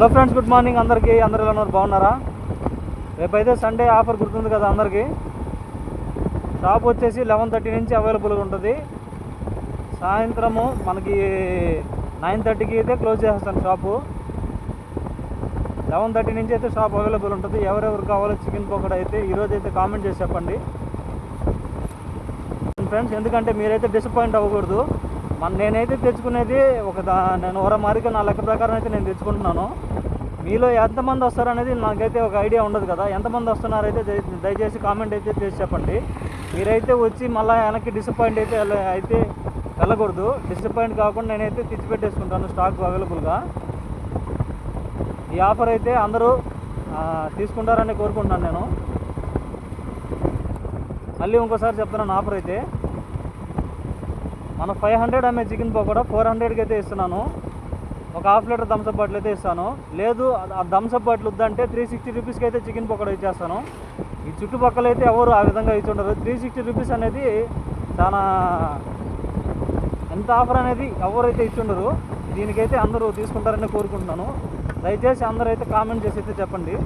Hello friends, good morning అందరికీ. అందరూ ఎలా ఉన్నారు? బాగున్నారా? రేపైతే సండే ఆఫర్ గుర్తుంది కదా అందరికీ. షాప్ వచ్చేసి 11:30 నుంచి అవైలబుల్గా ఉంటుంది. సాయంత్రము మనకి 9:30కి అయితే క్లోజ్ చేస్తాను షాపు. 11:30 నుంచి అయితే షాప్ అవైలబుల్ ఉంటుంది. ఎవరెవరు కావాలో చికెన్ పకోడా అయితే ఈరోజు అయితే కామెంట్ చేసి చెప్పండి ఫ్రెండ్స్. ఎందుకంటే మీరైతే డిసప్పాయింట్ అవ్వకూడదు. నేనైతే తెచ్చుకునేది నేను మారిగా నా లెక్క ప్రకారం అయితే నేను తెచ్చుకుంటున్నాను. మీలో ఎంతమంది వస్తారనేది నాకైతే ఒక ఐడియా ఉండదు కదా. ఎంతమంది వస్తున్నారైతే దయచేసి కామెంట్ అయితే చేసి చెప్పండి. మీరైతే వచ్చి మళ్ళీ వెనక్కి డిసప్పాయింట్ అయితే వెళ్ళకూడదు. డిసప్పాయింట్ కాకుండా నేనైతే తెచ్చిపెట్టేసుకుంటాను స్టాక్ అవైలబుల్గా. ఈ ఆఫర్ అయితే అందరూ తీసుకుంటారని కోరుకుంటున్నాను నేను. మళ్ళీ ఇంకోసారి చెప్తున్నాను, ఆఫర్ అయితే మనం 500 ml చికెన్ పకోడా 400కి అయితే ఇస్తున్నాను. ఒక హాఫ్ లీటర్ థమ్స్అప్ బాటిల్ అయితే ఇస్తాను. లేదు ఆ థమ్స్అప్ బాటిల్ వద్దంటే 360 రూపీస్కి అయితే చికెన్ పకోడా ఇచ్చేస్తాను. ఈ చుట్టుపక్కల అయితే ఎవరు ఆ విధంగా ఇచ్చి ఉండరు. 360 రూపీస్ అనేది చాలా ఎంత ఆఫర్ అనేది ఎవరైతే ఇచ్చుండరు. దీనికైతే అందరూ తీసుకుంటారని కోరుకుంటున్నాను. దయచేసి అందరూ అయితే కామెంట్ చేసి అయితే చెప్పండి.